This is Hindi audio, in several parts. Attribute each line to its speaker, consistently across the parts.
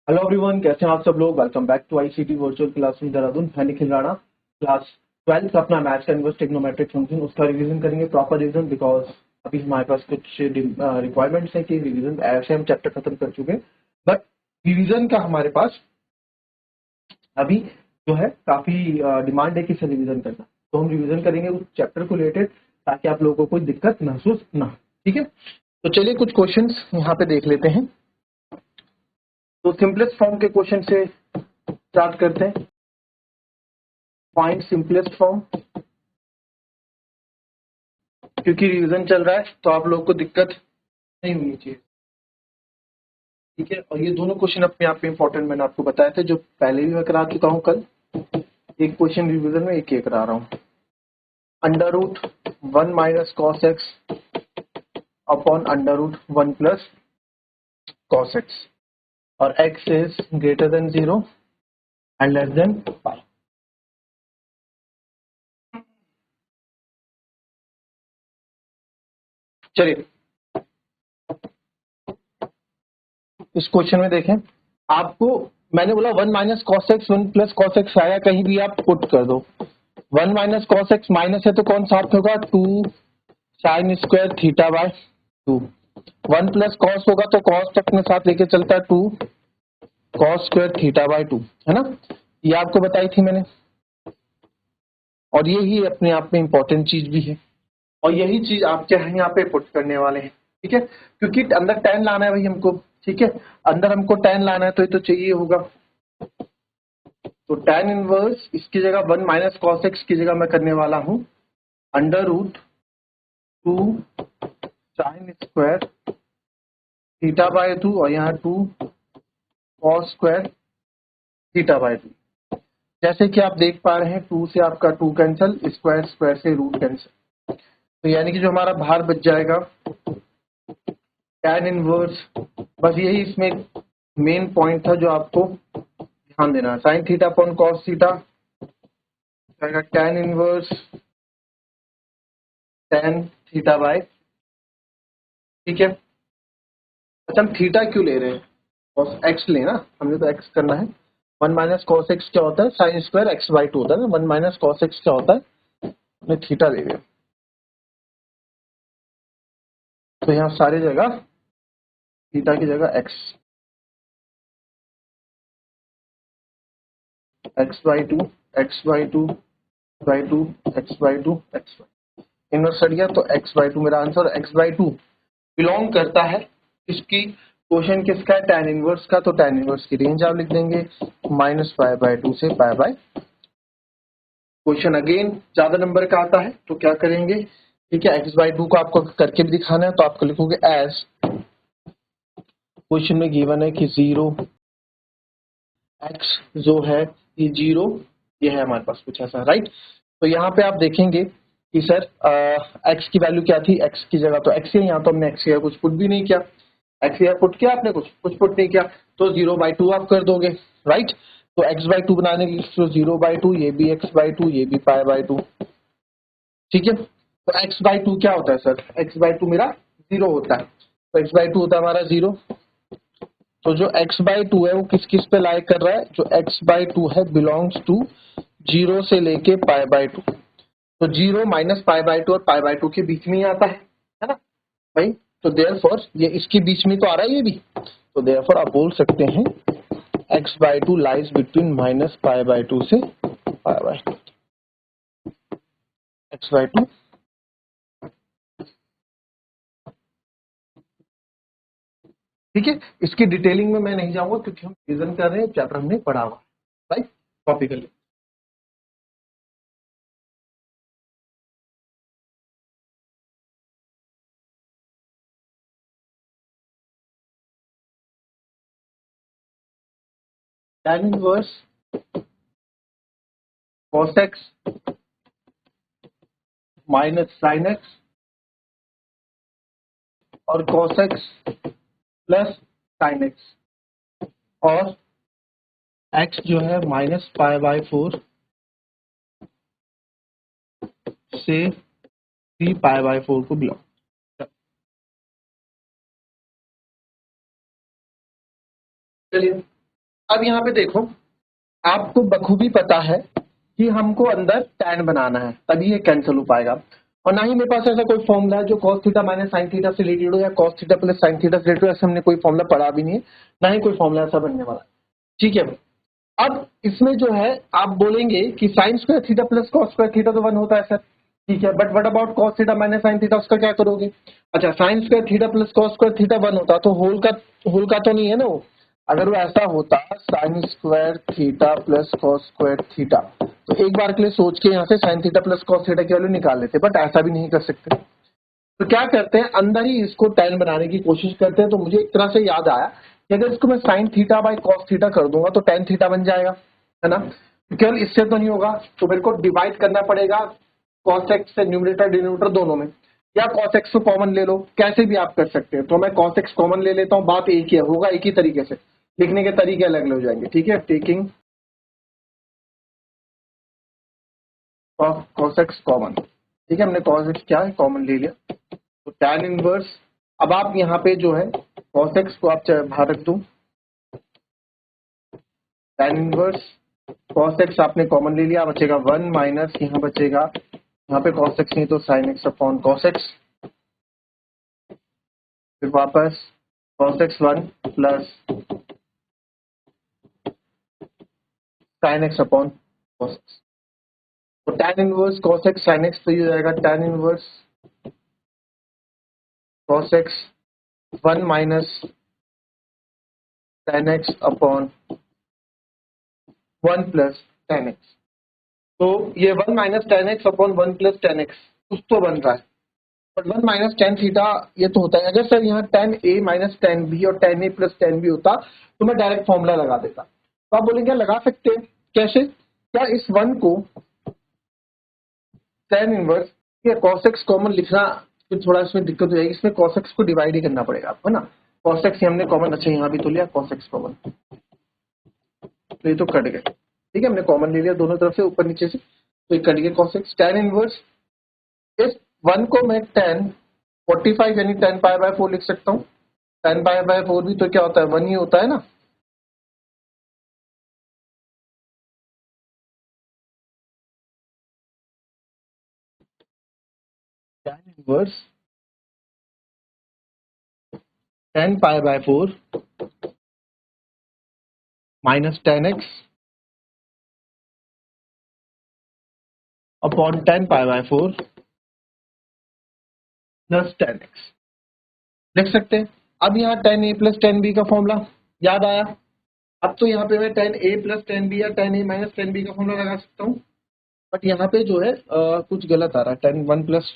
Speaker 1: हेलो एवरीवन, कैसे हैं आप सब लोग। Welcome back to ICT virtual classroom Dehradun. मैं निखिल राणा। क्लास 12 का अपना मैथ्स का इन्वर्स ट्रिग्नोमेट्रिक फंक्शन उसका रिवीजन करेंगे, प्रॉपर रिवीजन, बिकॉज अभी हमारे पास कुछ रिक्वायरमेंट्स हैं कि रिवीजन ऐसे हम चैप्टर खत्म कर चुके हैं, बट रिवीजन का हमारे पास अभी जो है काफी डिमांड है कि इसे रिवीजन करना। तो हम रिवीजन करेंगे उस चैप्टर को रिलेटेड, ताकि आप लोगों को कोई दिक्कत महसूस ना हो। ठीक है, तो चलिए कुछ क्वेश्चंस यहाँ पे देख लेते हैं। तो सिंपलेस्ट फॉर्म के क्वेश्चन से स्टार्ट करते हैं। फाइंड सिंपलेस्ट फॉर्म, क्योंकि रिवीजन चल रहा है तो आप लोग को दिक्कत नहीं होनी चाहिए। ठीक है, और ये दोनों क्वेश्चन अपने आप में इंपॉर्टेंट मैंने आपको बताए थे, जो पहले भी मैं करा चुका हूँ कल। एक क्वेश्चन रिवीजन में एक करा रहा हूँ। Under root 1 minus cos x upon under root 1 plus cos x, और x is greater than 0 and less than pi. चलिए इस क्वेश्चन में देखें। आपको मैंने बोला 1 minus cos x 1 plus cos x आया, कहीं भी आप पुट कर दो। 1 माइनस कॉस एक्स माइनस है तो कौन सा अर्थ होगा, 2 sine square theta by 2। 1 plus cos होगा तो कॉस तक में साथ लेके चलता है 2 कॉस स्क्वायर थीटा बाय 2, है ना। ये आपको बताई थी मैंने, और ये ही अपने आप में इंपॉर्टेंट चीज भी है, और यही चीज आप क्या है यहाँ पे पुट करने वाले हैं। ठीक है, क्योंकि अंदर 10 लाना है भाई हमको। ठीक है, अंदर हमको 10 लाना है तो ये तो चाहिए होगा। तो tan इनवर्स इसकी जगह 1 माइनस कॉस एक्स की जगह मैं करने वाला हूँ under root 2 sine square theta by 2, और यहाँ 2 कॉस स्क्वायर थीटा बाय 2। जैसे कि आप देख पा रहे हैं, 2 से आपका 2 कैंसिल, स्क्वायर स्क्वायर से रूट कैंसिल, तो यानी कि जो हमारा बाहर बच जाएगा tan इनवर्स। बस यही इसमें मेन पॉइंट था जो आपको ध्यान देना है। Sign theta upon cos theta जाएगा tan inverse tan theta by. ठीक है, अच्छा हम थीटा क्यों ले रहे हैं, कॉस एक्स लेना, हमने तो एक्स करना है। 1 माइनस कॉस एक्स क्या होता है, साइन स्क्वायर एक्स बाई 2 होता है ना। 1 माइनस कॉस एक्स क्या होता है, हमने थीटा ले लिया। तो यहाँ सारी जगह थीटा की जगह x, x by 2 x by 2 by 2 x by 2 x by inverse हट गया, तो एक्स बाई 2 मेरा आंसर। एक्स बाई 2 बिलोंग करता है इसकी, क्वेश्चन किसका है, tan इनवर्स का, तो tan इनवर्स की रेंज आप लिख देंगे माइनस पाई बाय 2 से पाई बाय। क्वेश्चन अगेन ज्यादा नंबर का आता है तो क्या करेंगे, ठीक है, एक्स बाई 2 को आपको करके भी दिखाना है, तो आपको लिखोगे एज क्वेश्चन में गिवन है कि 0 एक्स जो है ये 0, ये है हमारे पास कुछ ऐसा, राइट। तो यहाँ पे आप देखेंगे कि सर एक्स की वैल्यू क्या थी, एक्स की जगह तो एक्स है, यहाँ तो हमने एक्स की कुछ पुट भी नहीं किया। एक्स यहाँ पुट किया आपने, कुछ पुट नहीं किया, तो 0/2 आप कर दोगे, राइट। तो एक्स बाई 2 बनाने के लिए 0/2, ये भी एक्स बाई 2, ये भी पाई बाई 2। ठीक है, तो एक्स बाई 2 क्या होता है सर, एक्स बाई 2 मेरा 0 होता है, तो एक्स बाई 2 होता है हमारा 0। तो जो x बाई 2 है वो किस किस पे लाई कर रहा है, जो x बाई 2 है बिलोंग्स टू 0 से लेके पाई बाई 2। तो 0 माइनस पाई बाई 2 और पाई बाई 2 के बीच में ही आता है ना भाई। तो देयरफॉर ये इसके बीच में तो आ रहा है ये भी, तो देयरफॉर आप बोल सकते हैं x by 2 lies between minus pi by 2 से पाई बाई 2। x बाई 2, ठीक है। इसकी डिटेलिंग में मैं नहीं जाऊंगा क्योंकि हम रिविजन कर रहे हैं, चैप्टर हमने पढ़ा हुआ, राइट। कॉपी कर ले। tan inverse cos x minus sine x और cos x plus sine x, और x जो है माइनस पाई बाई 4 से 3 पाई बाई 4 को बिलोंग। चलिए अब यहाँ पे देखो, आपको बखूबी पता है कि हमको अंदर tan बनाना है, तभी ये कैंसिल हो पाएगा। और ना ही मेरे पास ऐसा कोई फॉर्मूला है जो cos theta minus sine theta से रिलेटेड हो या cos theta plus sine theta से रिलेटेड हो, ऐसा हमने कोई फॉर्मूला पढ़ा भी नहीं है, ना ही कोई फॉर्मूला ऐसा बनने वाला है। ठीक है, अब इसमें जो है आप बोलेंगे कि sign square theta plus cos square theta तो 1 होता है सर, ठीक है, but what about cos theta minus sine theta, उसका क्या करोगे? अच्छा, sign square theta plus cos square theta 1 होता तो होल का तो नहीं है ना वो। अगर वो ऐसा होता sign square theta plus cos square theta, तो एक बार के लिए सोच के यहाँ से sine theta plus cos theta की वैल्यू निकाल लेते, बट ऐसा भी नहीं कर सकते। तो क्या करते हैं, अंदर ही इसको tan बनाने की कोशिश करते हैं। तो मुझे एक तरह से याद आया कि अगर इसको मैं sine theta by cos theta कर दूंगा तो tan थीटा बन जाएगा, है ना। केवल इससे तो नहीं होगा, तो मेरे को डिवाइड करना पड़ेगा cos x से न्यूमरेटर डिनोमिनेटर दोनों में, या cos x को कॉमन ले लो, कैसे भी आप कर सकते हैं। तो मैं cos x कॉमन ले लेता हूँ, बात एक ही है, होगा एक ही तरीके से, लिखने के तरीके अलग अलग हो जाएंगे। ठीक है, टेकिंग cos x कॉमन, ठीक है, हमने cos x क्या है कॉमन ले लिया, तो tan इनवर्स। अब आप यहाँ पे जो है cos x को आप चाहे बाहर रख दो, tan इनवर्स cos x आपने कॉमन ले लिया, बचेगा 1 माइनस, यहाँ बचेगा, यहाँ पे cos x नहीं तो sin x upon cos x, फिर वापस cos x 1 plus sin x upon cos x। तो tan inverse cos x sin x तो ये हो जाएगा tan inverse cos x 1 minus tan x upon 1 plus tan x। तो ये 1 minus tan x upon 1 plus tan x कुछ तो बन रहा है, बट 1 माइनस tan थीटा ये तो होता है। अगर सर यहाँ tan a minus tan b और tan a plus tan b होता तो मैं डायरेक्ट फॉर्मूला लगा देता। तो आप बोलेंगे लगा सकते हैं कैसे, क्या इस 1 को tan इनवर्स या cos x कॉमन लिखना, फिर थोड़ा इसमें दिक्कत हो जाएगी, इसमें cos x को डिवाइड ही करना पड़ेगा आपको, है ना। cos x हमने कॉमन, अच्छा यहाँ भी तो लिया cos x कॉमन, तो ये तो कट गए, ठीक है, हमने कॉमन ले लिया दोनों तरफ से ऊपर नीचे से, तो ये कट गया cos x। tan इनवर्स इस 1 को मैं tan 45 यानी tan पाई बाय 4 लिख सकता हूँ। tan पाई बाय 4 भी तो क्या होता है, 1 ही होता है ना। tan inverse tan pi by 4 minus tan x upon tan pi by 4 plus tan x लिख सकते हैं। अब यहाँ tan a plus tan b का फॉर्मूला याद आया, अब तो यहाँ पे मैं tan a plus tan b या tan a minus tan b का फॉर्मूला लगा सकता हूँ, बट यहाँ पे जो है कुछ गलत आ रहा है, tan 1 plus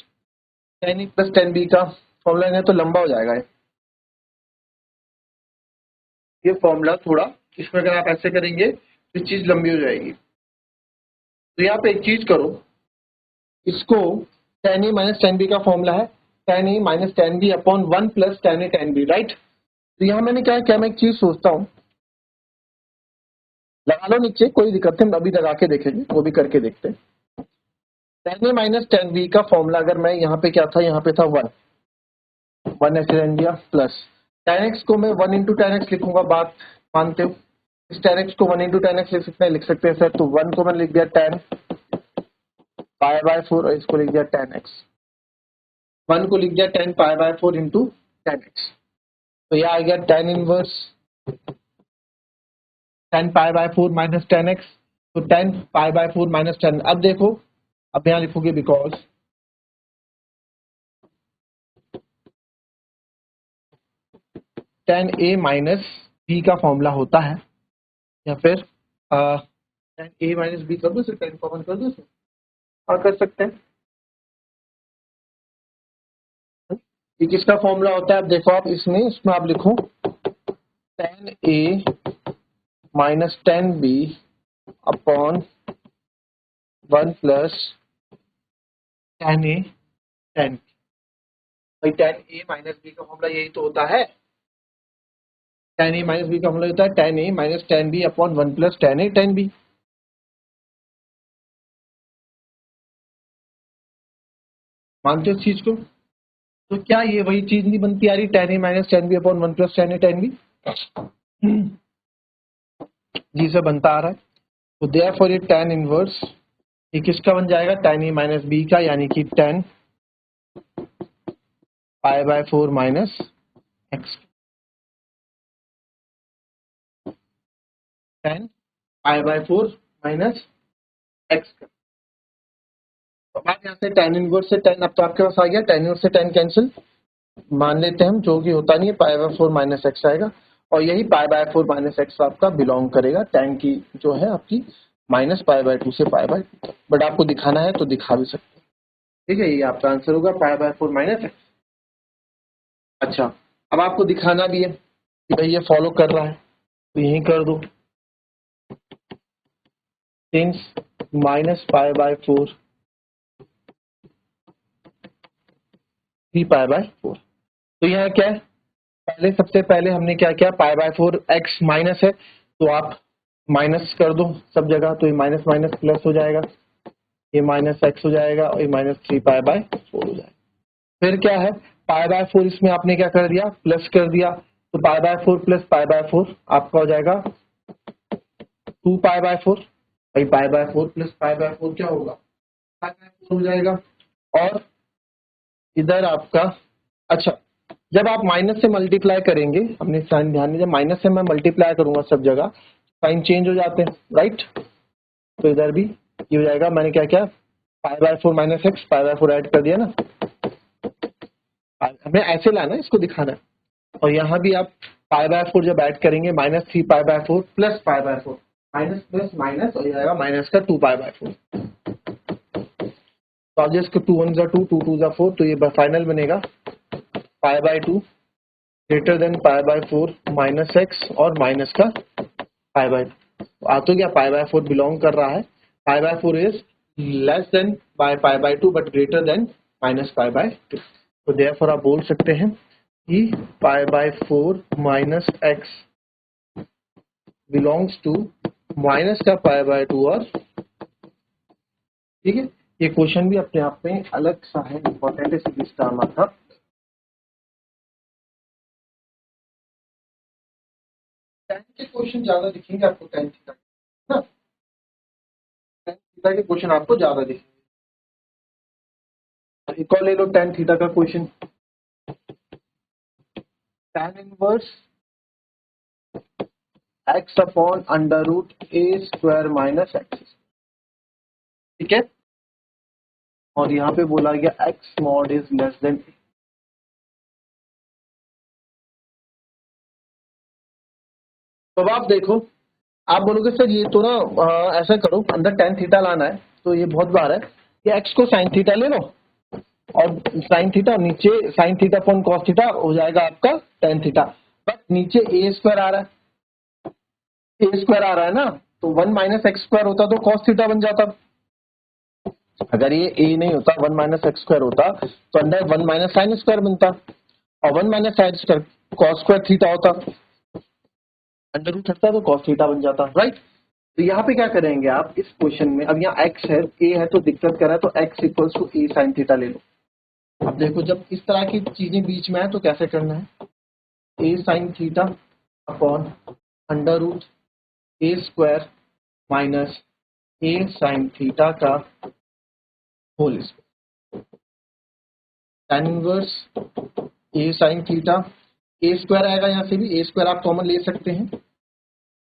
Speaker 1: tan a plus tan b का फॉर्मूला है तो लंबा हो जाएगा ये फॉर्मूला थोड़ा, इसमें अगर आप ऐसे करेंगे तो चीज लंबी हो जाएगी। तो यहाँ पे एक चीज करो, इसको tan a minus tan b का फॉर्मूला है tan a minus tan b upon 1 plus tan a tan b, right. तो यहाँ मैंने क्या क्या मैं एक चीज सोचता हूँ, लगा लो नीचे कोई दिक्कत नहीं, अभी लगा के देखेंगे, वो भी करके देखते हैं। tan a minus tan b का फॉर्मूला अगर मैं यहाँ पे क्या था, यहाँ पे था 1 ऐसे रह दिया, प्लस tan x को मैं 1 इंटू tan x लिखूंगा, बात मानते हो। इस tan x को 1 इंटू tan x लिख सकते हैं सर, तो 1 को मैंने लिख दिया tan पाई बाय 4 और इसको लिख दिया tan x, 1 को लिख दिया tan pi by 4 into tan x। तो यह आ गया tan inverse tan pi by 4 minus tan x, तो tan pi by 4 minus tan। अब देखो, अब यहाँ लिखोगे because tan a minus b का फॉर्मूला होता है, या फिर tan a माइनस b कर दो, सिर्फ tan कॉमन कर दो, और कर सकते हैं। ये किसका फॉर्मूला होता है, अब देखो आप इसमें आप लिखो tan a minus tan b upon 1 plus tan a tan b। भाई tan a माइनस b का फॉर्मूला यही तो होता है, tan a माइनस b का फॉर्मूला होता है tan a minus tan b upon 1 plus tan a tan b। मानते हो इस चीज को? तो क्या ये वही चीज नहीं बनती आ रही, tan a minus tan b upon 1 plus tan a tan b? जी से बनता आ रहा है। तो देयरफॉर ये tan इनवर्स ये किसका बन जाएगा, tan ए माइनस बी का, यानी कि tan pi by 4 minus x, tan pi by 4 minus x का। तो अब यहाँ से tan इनवर्स से tan, अब तो आपके पास आ गया tan इनवर्स से tan कैंसिल, मान लेते हैं हम, जो कि होता नहीं है, पाई बाय 4 माइनस एक्स आएगा, और यही पाई बाय 4 माइनस एक्स आपका बिलोंग करेगा tan की जो है आपकी माइनस पाई बाय 2 से पाई बाय 2, बट आपको दिखाना है तो दिखा भी सकते हैं। ठीक है, ये आपका आंसर होगा पाई बाय 4 माइनस एक्स। अच्छा, अब आपको दिखाना भी है कि भाई ये फॉलो कर रहा है, तो यही कर दो, since minus pi by 4 3 pi by 4। तो यहाँ क्या है, पहले सबसे पहले हमने क्या किया, पाई बाय 4 एक्स माइनस है तो आप माइनस कर दो सब जगह, तो ये माइनस माइनस प्लस हो जाएगा, ये माइनस एक्स हो जाएगा, और ये माइनस 3 पाई बाय 4 हो जाएगा। फिर क्या है, पाई बाय 4 इसमें आपने क्या कर दिया, प्लस कर दिया, तो पाई बाय 4 प्लस पाई बाय 4 आपका हो जाएगा 2 पाई बाय 4, भाई पाई बाय 4 प्लस पाई बाय 4 क्या होगा, पाई बाय 4 हो जाएगा। और इधर आपका, अच्छा, जब आप माइनस से मल्टीप्लाई करेंगे, अपने साइन ध्यान दीजिए, माइनस से मैं मल्टीप्लाई करूंगा सब जगह, साइन चेंज हो जाते हैं, राइट। तो इधर भी ये हो जाएगा, मैंने क्या किया, पाई by 4 minus x, pi by 4 add कर दिया ना, हमें ऐसे लाना है, इसको दिखाना है। और यहाँ भी आप पाई बाय 4 जब ऐड करेंगे, minus 3 pi by 4 plus pi by 4, minus plus minus हो जाएगा माइनस का 2 पाई बाय 4। तो आप जिसको 2 1 2 2 2 4, तो ये फाइनल बनेगा पाई by 2 greater than pi by 4 minus x और माइनस का पाई बाय 2। आ तो क्या, पाई बाय 4 बिलोंग कर रहा है, pi by 4 is less than by pi by 2 but greater than minus pi by 2। तो देयरफॉर आप बोल सकते हैं कि pi by 4 minus x belongs to minus का पाई बाय 2, और ठीक है, ये क्वेश्चन भी अपने आप में अलग सा है, इंपॉर्टेंट है, सीधी स्टार था। टेन के क्वेश्चन ज्यादा दिखेंगे आपको, टेन थीटा ना, टेन थीटा के क्वेश्चन आपको ज्यादा दिखेंगे। एक और ले लो टेन थीटा का question, tan inverse x upon under root a square minus x, ठीक है, और यहाँ पे बोला गया x mod is less than. तो अब आप देखो, आप बोलोगे सर ये तो ना ऐसा करो, अंदर टेन थीटा लाना है, तो ये बहुत बार है कि एक्स को साइन थीटा ले लो, और साइन थीटा नीचे sign theta upon cos theta हो जाएगा आपका टेन थीटा, बट नीचे ए स्क्वायर आ रहा है, ए स्क्वायर आ रहा है ना, तो 1 माइनस एक्स स्क्वायर होता तो कॉस थीटा बन जाता। अगर ये ए नहीं होता, 1 माइनस एक्स स्क्वायर होता, तो अंदर 1 माइनस साइन स्क्वायर बनता, और 1 minus sine square cos square theta होता, अंडर रूट हटता तो कॉस थीटा बन जाता, राइट। तो यहाँ पे क्या करेंगे आप इस क्वेश्चन में, अब यहाँ एक्स है, ए है, तो दिक्कत कर रहा है, तो x equals to a sine theta ले लो। अब देखो, जब इस तरह की चीजें बीच में है तो कैसे करना है, a sine theta upon under root a square minus a sine theta का whole square, tan inverse a sine theta, a square आएगा, यहाँ से भी ए स्क्वायर आप कॉमन ले सकते हैं,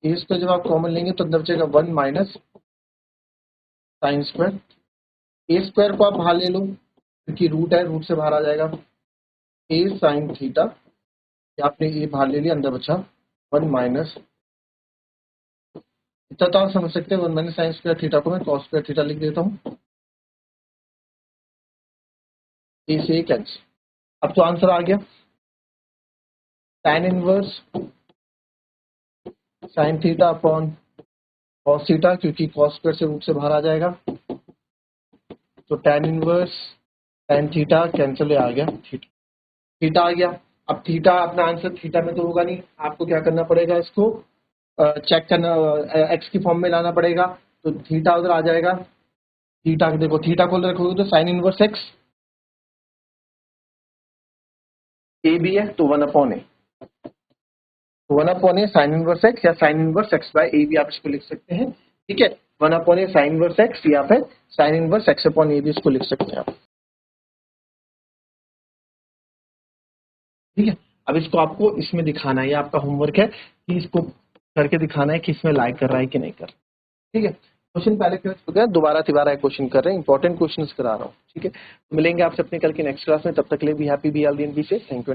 Speaker 1: ए स्क्वायर जब आप कॉमन लेंगे तो अंदर बचेगा 1 माइनस साइन स्क्वायर, ए स्क्वायर को आप बाहर ले लो क्योंकि रूट है, रूट से बाहर आ जाएगा ए साइन थीटा, आपने ए बाहर ले लिया, अंदर बचा 1 माइनस, इतना तो आप समझ सकते हैं, 1 माइनस साइन स्क्वायर थीटा को मैं कॉस स्क्वायर थीटा लिख देता हूँ, ए से ए कैंसिल। अब तो आंसर आ गया, tan inverse sine theta upon cos theta, क्योंकि कॉस स्क्वायर से रूट से बाहर आ जाएगा, तो tan inverse tan theta cancel आ गया, थीटा थीटा आ गया। अब थीटा अपना आंसर थीटा में तो होगा नहीं, आपको क्या करना पड़ेगा, इसको चेक करना, एक्स की फॉर्म में लाना पड़ेगा, तो थीटा उधर आ जाएगा, थीटा देखो, थीटा को रखोगे तो साइन इनवर्स एक्स, ए भी है तो 1 अपॉन ए, वन अपॉन ए साइन इनवर्स एक्स या साइन इनवर्स एक्स बाय ए भी आप इसको लिख सकते हैं, ठीक है। वन अपॉन ए साइन इनवर्स एक्स या फिर साइन इनवर्स एक्स अपॉन ए भी इसको लिख सकते हैं आप, ठीक है। अब इसको आपको इसमें दिखाना है, ये आपका होमवर्क है कि इसको करके दिखाना है कि इसमें लाइक कर रहा है कि नहीं कर रहा, ठीक है। क्वेश्चन पहले कर चुके हैं, दोबारा तिबारा क्वेश्चन कर रहे हैं, इंपॉर्टेंट क्वेश्चन करा रहा हूँ, ठीक है। मिलेंगे आपसे अपने कल की नेक्स्ट क्लास में, तब तक के लिए be happy, be healthy and be safe. Thank you.